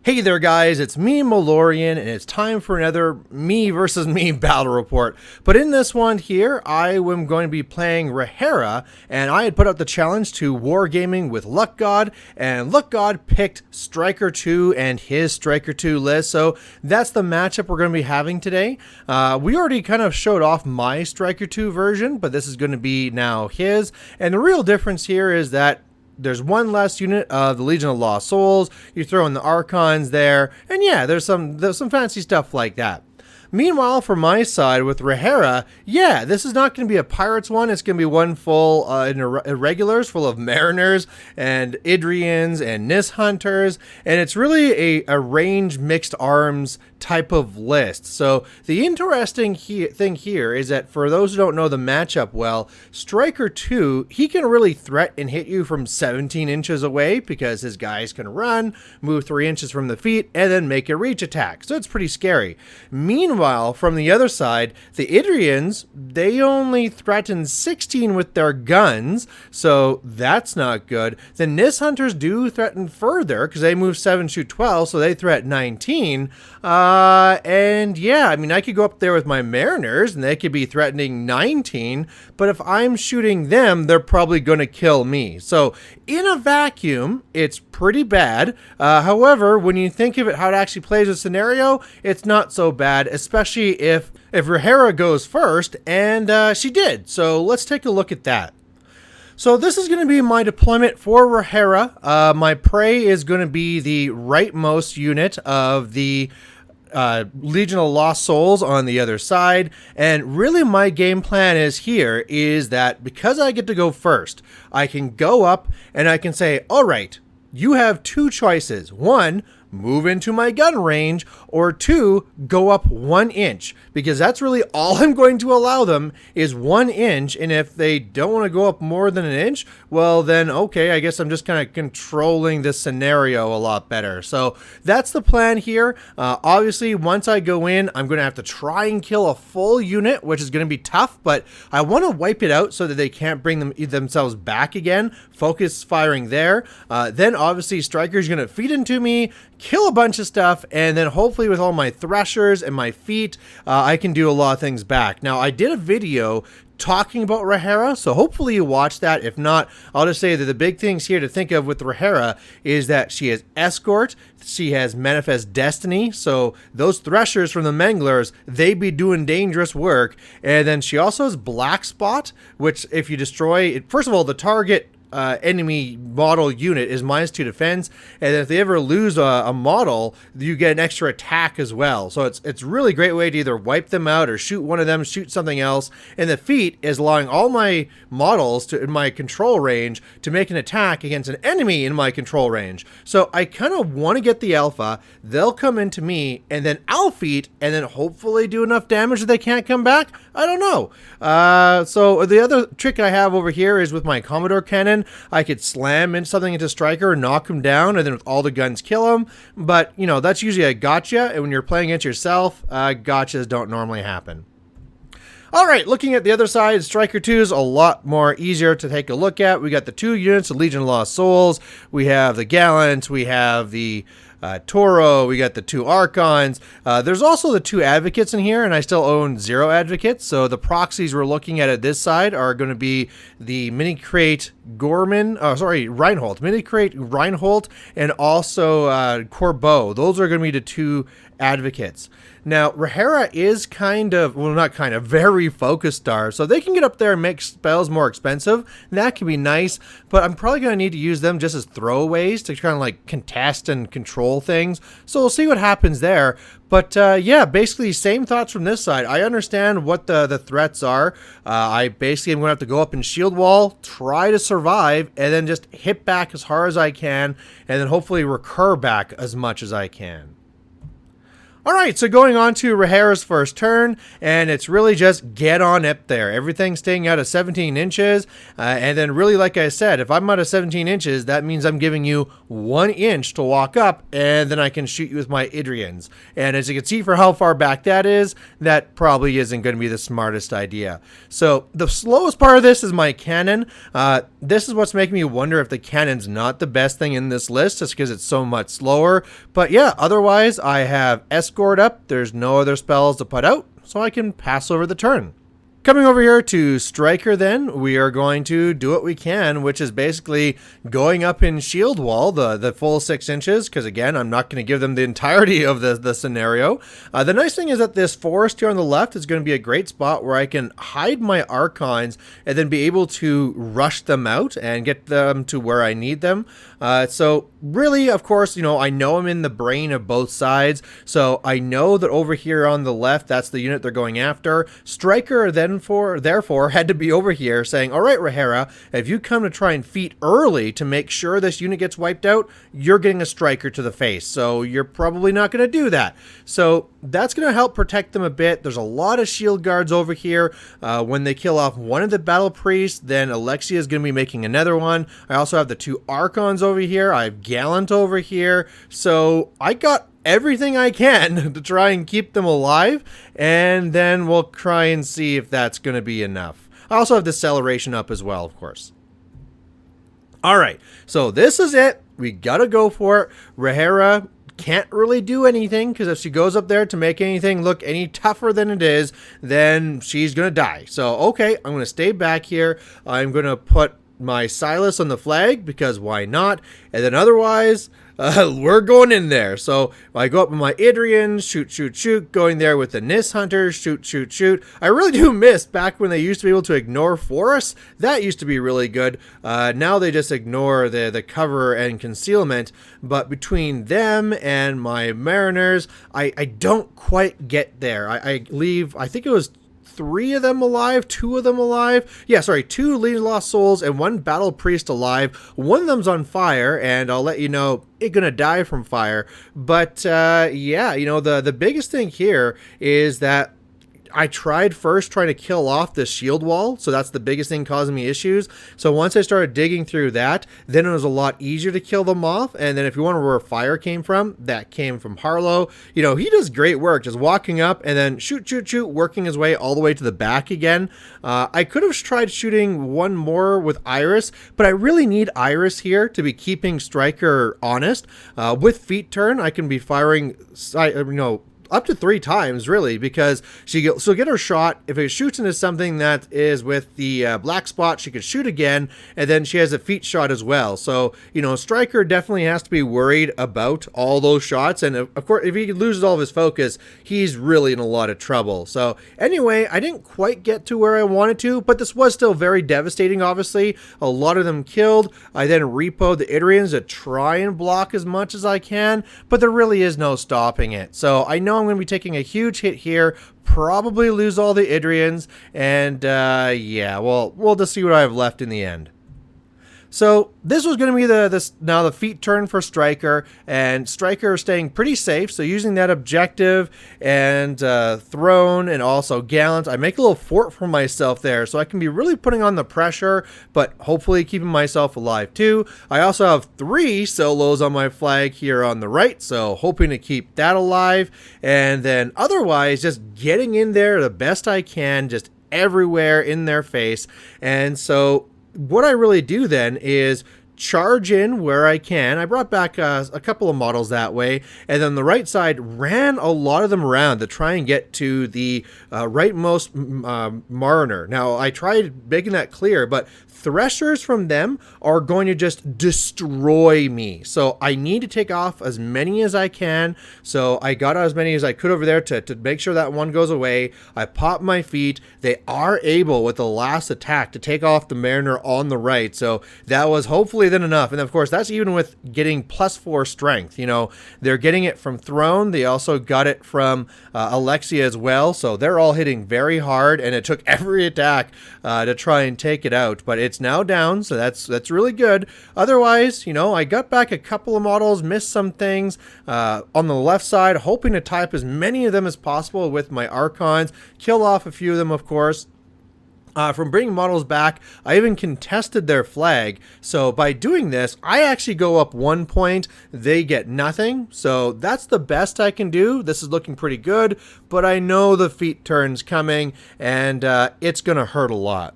Hey there guys, it's me Malorian, and it's time for another me versus me battle report. But in this one here, I am going to be playing Rahera, and I had put out the challenge to wargaming with Luck God, and Luck God picked Stryker2 and his Stryker2 list, so that's the matchup we're going to be having today. We already kind of showed off my Stryker2 version, but this is going to be now his, and the real difference here is that there's one less unit of the Legion of Lost Souls. You throw in the Archons there, and yeah, there's some fancy stuff like that. Meanwhile, for my side with Rahera, yeah, this is not going to be a Pirates one. It's going to be one full Irregulars, full of Mariners and Idrians and Nyss Hunters, and it's really a range mixed arms type of list. So the interesting thing here is that for those who don't know the matchup well, Stryker2, he can really threat and hit you from 17 inches away because his guys can run, move 3 inches from the feet, and then make a reach attack. So it's pretty scary. Meanwhile, from the other side, the Idrians, they only threaten 16 with their guns, so that's not good. The Nyss Hunters do threaten further because they move 7, shoot 12, so they threat 19. And yeah, I mean, I could go up there with my Mariners and they could be threatening 19, but if I'm shooting them, they're probably going to kill me. So in a vacuum, it's pretty bad. However, when you think of it, how it actually plays a scenario, it's not so bad, especially if Rahera goes first, and she did. So let's take a look at that. So this is going to be my deployment for Rahera. My prey is going to be the rightmost unit of the Legion of Lost Souls on the other side, and really my game plan is that because I get to go first, I can go up and I can say, all right, you have two choices. One, move into my gun range, or two, go up 1 inch, because that's really all I'm going to allow them is 1 inch. And if they don't want to go up more than 1 inch, well then, okay, I guess I'm just kind of controlling this scenario a lot better. So that's the plan here. Obviously, once I go in, I'm going to have to try and kill a full unit, which is going to be tough, but I want to wipe it out so that they can't bring themselves back again. Focus firing there. Then obviously Stryker's going to feed into me, kill a bunch of stuff, and then hopefully with all my threshers and my feet, I can do a lot of things back. Now, I did a video talking about Rahera, so hopefully you watched that. If not, I'll just say that the big things here to think of with Rahera is that she has Escort, she has Manifest Destiny, so those threshers from the Manglers, they be doing dangerous work, and then she also has Black Spot, which if you destroy it, first of all, the target enemy model unit is -2 defense, and if they ever lose a model, you get an extra attack as well. So it's really great way to either wipe them out or shoot one of them, shoot something else. And the feat is allowing all my models in my control range to make an attack against an enemy in my control range. So I kind of want to get the alpha, they'll come into me, and then I'll feat, and then hopefully do enough damage that they can't come back. I don't know. So the other trick I have over here is with my Commodore cannon. I could slam something into Stryker, knock him down, and then with all the guns kill him. But, you know, that's usually a gotcha, and when you're playing against yourself, gotchas don't normally happen. All right, looking at the other side, Stryker2 is a lot more easier to take a look at. We got the 2 units of Legion of Lost Souls. We have the Gallant. We have the Toro, we got the 2 Archons. There's also the 2 Advocates in here, and I still own 0 Advocates. So the proxies we're looking at this side are going to be the Mini Crate Reinhold. Mini Crate Reinhold, and also Corbeau. Those are going to be the 2 Advocates. Now, Rahera is very focused star, so they can get up there and make spells more expensive. That can be nice, but I'm probably going to need to use them just as throwaways to kind of like contest and control things. So we'll see what happens there. But yeah, basically same thoughts from this side. I understand what the threats are. I basically am going to have to go up and shield wall, try to survive, and then just hit back as hard as I can, and then hopefully recur back as much as I can. All right, so going on to Rahera's first turn, and it's really just get on up there. Everything's staying out of 17 inches, and then really, like I said, if I'm out of 17 inches, that means I'm giving you 1 inch to walk up, and then I can shoot you with my Idrians. And as you can see for how far back that is, that probably isn't going to be the smartest idea. So the slowest part of this is my cannon. This is what's making me wonder if the cannon's not the best thing in this list, just because it's so much slower. But yeah, otherwise, I have Escort up. There's no other spells to put out, so I can pass over the turn. Coming over here to Stryker then, we are going to do what we can, which is basically going up in shield wall, the full 6 inches, because again, I'm not going to give them the entirety of the scenario. The nice thing is that this forest here on the left is going to be a great spot where I can hide my Archons and then be able to rush them out and get them to where I need them. So really, of course, you know, I know I'm in the brain of both sides, so I know that over here on the left, that's the unit they're going after. Stryker then therefore had to be over here saying, all right, Rahera, if you come to try and feat early to make sure this unit gets wiped out, you're getting a Stryker to the face. So you're probably not going to do that. So that's going to help protect them a bit. There's a lot of shield guards over here. When they kill off one of the battle priests, then Alexia is going to be making another one. I also have the 2 Archons over here. I have Gallant over here. So I got everything I can to try and keep them alive, and then we'll try and see if that's going to be enough. I also have deceleration up as well, of course. All right, so this is it. We got to go for it. Rahera can't really do anything, because if she goes up there to make anything look any tougher than it is, then she's going to die. So, okay, I'm going to stay back here. I'm going to put my Sylys on the flag, because why not? And then otherwise, we're going in there. So I go up with my Idrian, shoot, going there with the Nyss hunters, shoot. I really do miss back when they used to be able to ignore forests. That used to be really good. Now they just ignore the cover and concealment. But between them and my Mariners, I don't quite get there. I leave, I think it was 3 of them alive, 2 of them alive. Yeah, sorry, 2 Legion Lost Souls and 1 Battle Priest alive. One of them's on fire, and I'll let you know it's gonna die from fire. But yeah, you know, the biggest thing here is that I tried first trying to kill off the shield wall, so that's the biggest thing causing me issues. So once I started digging through that, then it was a lot easier to kill them off. And then if you wonder where fire came from, that came from Harlowe. You know, he does great work, just walking up and then shoot, working his way all the way to the back again. I could have tried shooting one more with Eiryss, but I really need Eiryss here to be keeping Stryker honest. With feet turn, I can be firing, you know, up to 3 times, really, because she'll get her shot. If it shoots into something that is with the black spot, she could shoot again, and then she has a feet shot as well. So, you know, Stryker definitely has to be worried about all those shots, and of course, if he loses all of his focus, he's really in a lot of trouble. So, anyway, I didn't quite get to where I wanted to, but this was still very devastating, obviously. A lot of them killed. I then repoed the Idrians to try and block as much as I can, but there really is no stopping it. So, I know I'm going to be taking a huge hit here, probably lose all the Idrians, and yeah, well, we'll just see what I have left in the end. So this was going to be now the feet turn for Stryker, and Stryker staying pretty safe. So using that objective and throne and also Gallant, I make a little fort for myself there, so I can be really putting on the pressure, but hopefully keeping myself alive too. I also have 3 solos on my flag here on the right, so hoping to keep that alive, and then otherwise just getting in there the best I can, just everywhere in their face. And so what I really do then is charge in where I can. I brought back a couple of models that way, and then the right side ran a lot of them around to try and get to the rightmost Mariner. Now, I tried making that clear, but Threshers from them are going to just destroy me. So I need to take off as many as I can. So I got as many as I could over there to make sure that one goes away. I pop my feet. They are able with the last attack to take off the Mariner on the right. So that was hopefully than enough. And of course, that's even with getting +4 strength. You know, they're getting it from Throne. They also got it from Alexia as well. So they're all hitting very hard, and it took every attack to try and take it out. But it's now down, so that's really good. Otherwise, you know, I got back a couple of models, missed some things on the left side, hoping to tie up as many of them as possible with my Archons, kill off a few of them, of course. From bringing models back, I even contested their flag. So by doing this, I actually go up 1 point. They get nothing. So that's the best I can do. This is looking pretty good, but I know the feat turn's coming, and it's going to hurt a lot.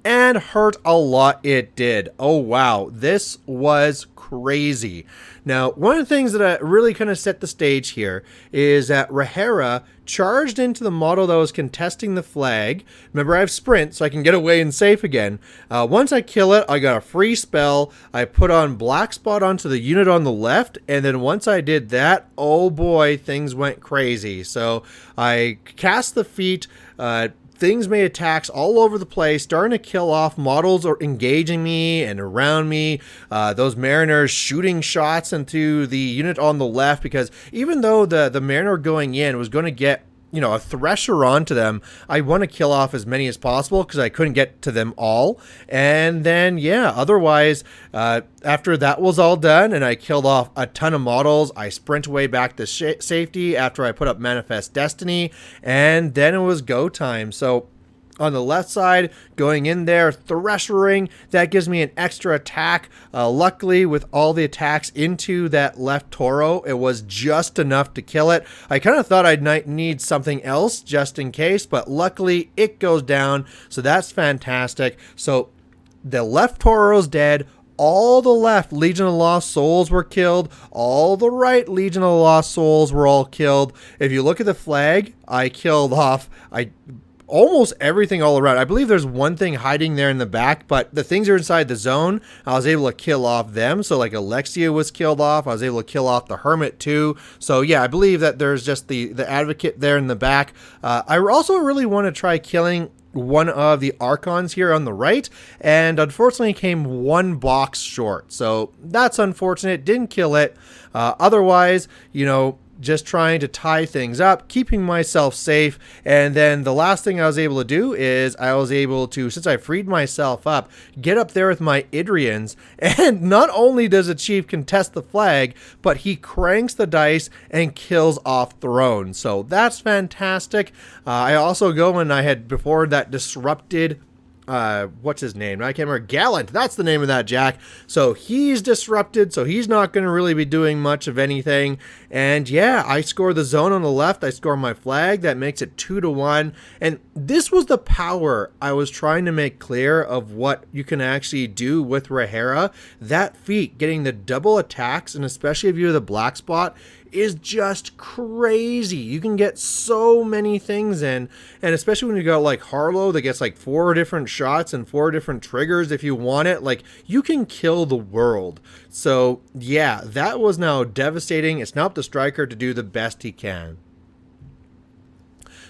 And hurt a lot it did. Oh, wow. This was crazy. Now, one of the things that really kind of set the stage here is that Rahera charged into the model that was contesting the flag. Remember, I have sprint, so I can get away and safe again. Once I kill it, I got a free spell. I put on black spot onto the unit on the left, and then once I did that, oh boy, things went crazy. So I cast the feat, things made attacks all over the place, starting to kill off. Models are engaging me and around me. Those Mariners shooting shots into the unit on the left, because even though the Mariner going in was going to get, you know, a thresher onto them, I want to kill off as many as possible because I couldn't get to them all. And then, yeah, otherwise, after that was all done and I killed off a ton of models, I sprint away back to safety after I put up Manifest Destiny, and then it was go time. So on the left side, going in there, threshering, that gives me an extra attack. Luckily, with all the attacks into that left Toro, it was just enough to kill it. I kind of thought I'd need something else just in case, but luckily it goes down, so that's fantastic. So the left Toro's dead. All the left Legion of Lost Souls were killed. All the right Legion of Lost Souls were all killed. If you look at the flag, I killed off almost everything all around. I believe there's one thing hiding there in the back, but the things are inside the zone. I was able to kill off them. So like Alexia was killed off. I was able to kill off the Hermit too. So yeah, I believe that there's just the Advocate there in the back. I also really want to try killing one of the Archons here on the right, and unfortunately came one box short. So that's unfortunate. Didn't kill it. Otherwise, you know, just trying to tie things up, keeping myself safe. And then the last thing I was able to do is I was able to, since I freed myself up, get up there with my Idrians. And not only does a chief contest the flag, but he cranks the dice and kills off Throne. So that's fantastic. I also go, and I had before that disrupted what's his name? I can't remember. Gallant. That's the name of that Jack. So he's disrupted, so he's not going to really be doing much of anything. And yeah, I score the zone on the left. I score my flag. That makes it 2-1. And this was the power I was trying to make clear of what you can actually do with Rahera. That feat, getting the double attacks, and especially if you have the black spot, is just crazy. You can get so many things in, and especially when you got like Harlowe that gets like 4 different shots and 4 different triggers if you want it, like you can kill the world. So yeah, that was now devastating. It's now up to Stryker to do the best he can.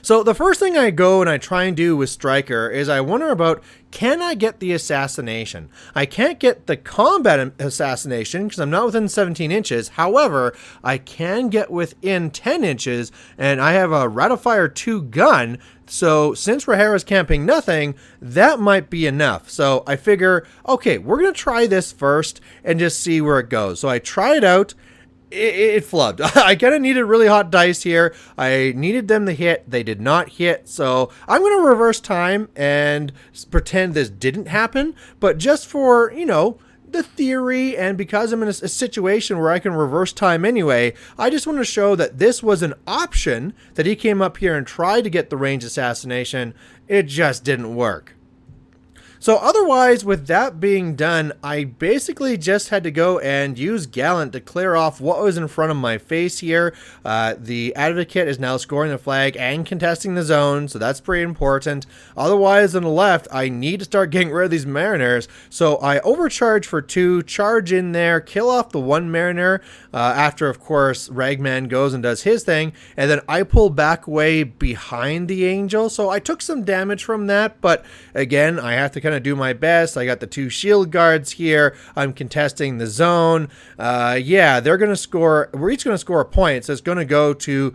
So the first thing I go and I try and do with Stryker is I wonder about, can I get the assassination? I can't get the combat assassination because I'm not within 17 inches. However, I can get within 10 inches, and I have a Ratifier 2 gun. So since Rahera's camping nothing, that might be enough. So I figure, okay, we're going to try this first and just see where it goes. So I try it out. It flubbed. I kind of needed really hot dice here. I needed them to hit. They did not hit. So I'm going to reverse time and pretend this didn't happen. But just for, you know, the theory, and because I'm in a situation where I can reverse time anyway, I just want to show that this was an option, that he came up here and tried to get the range assassination. It just didn't work. So otherwise, with that being done, I basically just had to go and use Gallant to clear off what was in front of my face here. The Advocate is now scoring the flag and contesting the zone, so that's pretty important. Otherwise, on the left, I need to start getting rid of these Mariners. So I overcharge for 2, charge in there, kill off the 1 Mariner, after, of course, Ragman goes and does his thing, and then I pull back away behind the Angel. So I took some damage from that, but again, I have to kind kind of do my best. I got the 2 shield guards here. I'm contesting the zone. Yeah, they're going to score. We're each going to score a point. So it's going to go to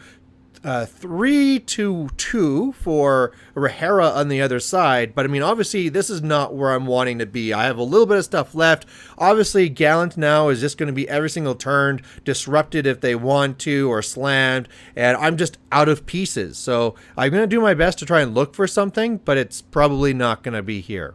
3-2 for Rahera on the other side. But I mean, obviously, this is not where I'm wanting to be. I have a little bit of stuff left. Obviously, Gallant now is just going to be every single turn disrupted if they want to, or slammed. And I'm just out of pieces. So I'm going to do my best to try and look for something, but it's probably not going to be here.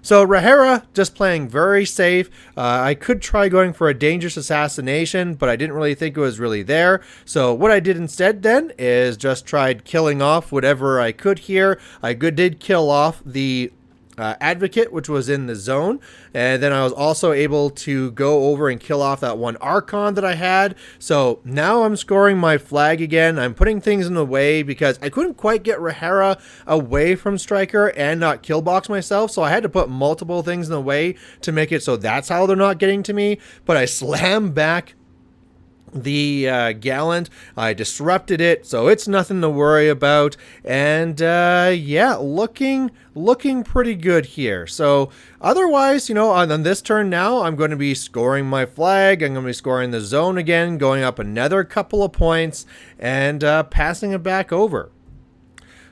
So Rahera just playing very safe. I could try going for a dangerous assassination, but I didn't really think it was really there. So what I did instead then is just tried killing off whatever I could here. I did kill off the Advocate, which was in the zone, and then I was also able to go over and kill off that 1 Archon that I had. So now I'm scoring my flag again. I'm putting things in the way because I couldn't quite get Rahera away from Stryker and not kill box myself, so I had to put multiple things in the way to make it so that's how they're not getting to me. But I slammed back the Gallant. I disrupted it, so it's nothing to worry about. And yeah, looking pretty good here. So otherwise, you know, on this turn now, I'm going to be scoring my flag. I'm going to be scoring the zone again, going up another couple of points, and passing it back over.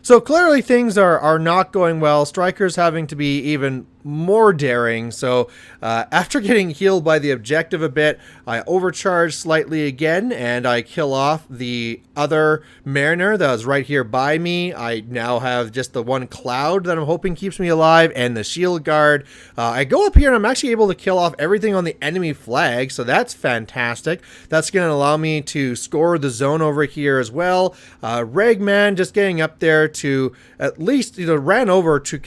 So clearly things are not going well. Stryker's having to be even more daring. So after getting healed by the objective a bit, I overcharge slightly again, and I kill off the other Mariner that was right here by me. I now have just the 1 cloud that I'm hoping keeps me alive, and the shield guard. I go up here and I'm actually able to kill off everything on the enemy flag, so that's fantastic. That's going to allow me to score the zone over here as well. Regman just getting up there to at least, you know, ran over to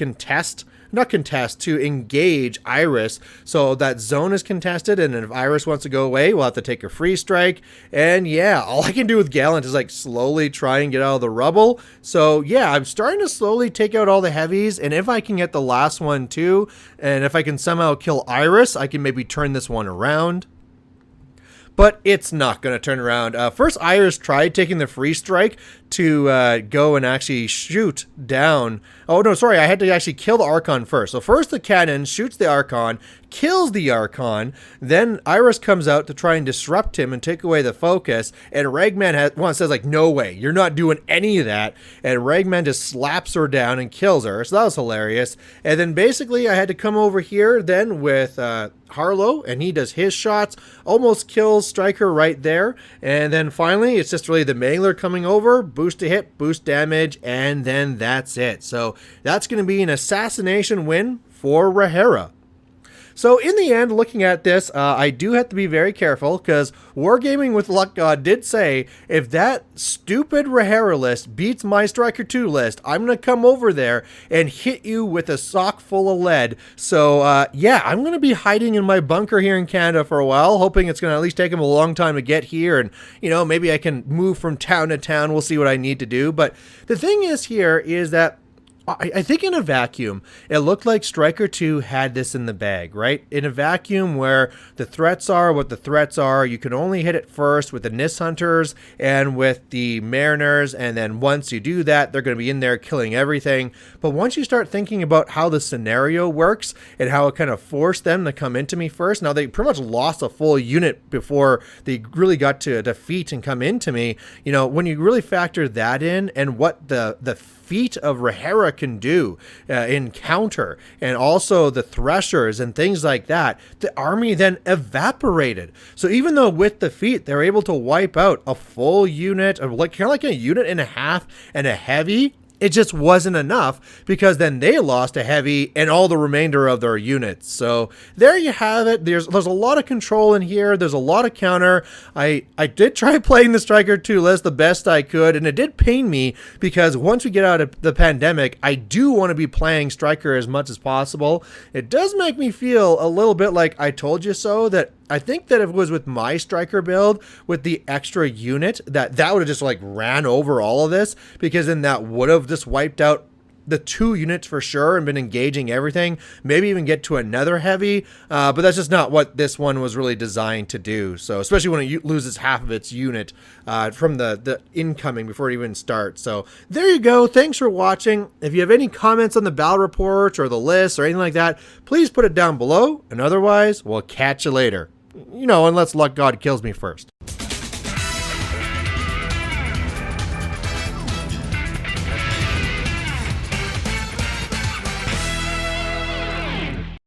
to engage Eiryss, so that zone is contested, and if Eiryss wants to go away, we'll have to take a free strike. And yeah, all I can do with Gallant is like slowly try and get out of the rubble. So yeah, I'm starting to slowly take out all the heavies, and if I can get the last one too, and if I can somehow kill Eiryss, I can maybe turn this one around. But it's not going to turn around. First, Eiryss tried taking the free strike to go and actually shoot down. Oh, no, sorry. I had to actually kill the Archon first. So first the cannon shoots the Archon, kills the Archon. Then Eiryss comes out to try and disrupt him and take away the focus. And Regman says, like, no way. You're not doing any of that. And Regman just slaps her down and kills her. So that was hilarious. And then basically I had to come over here then with Harlowe, and he does his shots, almost kills Stryker right there. And then finally it's just really the Mangler coming over, boost to hit, boost damage, and then that's it. So that's going to be an assassination win for Rahera. So in the end, looking at this, I do have to be very careful, because Wargaming with Luck God did say, if that stupid Rahera list beats my Stryker2 list, I'm going to come over there and hit you with a sock full of lead. So yeah, I'm going to be hiding in my bunker here in Canada for a while, hoping it's going to at least take him a long time to get here, and, you know, maybe I can move from town to town. We'll see what I need to do. But the thing is here is that I think in a vacuum, it looked like Stryker2 had this in the bag, right? In a vacuum where the threats are what the threats are, you can only hit it first with the Nyss Hunters and with the Mariners, and then once you do that, they're going to be in there killing everything. But once you start thinking about how the scenario works and how it kind of forced them to come into me first, now they pretty much lost a full unit before they really got to defeat and come into me. You know, when you really factor that in and what the feat of Rahera can do in counter, and also the Threshers and things like that, the army then evaporated. So even though with the feat they're able to wipe out a full unit, of like kind of like a unit and a half and a heavy, it just wasn't enough, because then they lost a heavy and all the remainder of their units. So there you have it. There's a lot of control in here. There's a lot of counter. I did try playing the Stryker2 list the best I could, and it did pain me, because once we get out of the pandemic, I do want to be playing Stryker as much as possible. It does make me feel a little bit like I told you so, that I think that if it was with my Stryker build with the extra unit, that would have just like ran over all of this, because then that would have just wiped out the 2 units for sure and been engaging everything, maybe even get to another heavy, but that's just not what this one was really designed to do. So especially when it loses half of its unit from the incoming before it even starts. So there you go. Thanks for watching. If you have any comments on the battle report or the list or anything like that, please put it down below, and otherwise we'll catch you later. Unless luck god kills me first.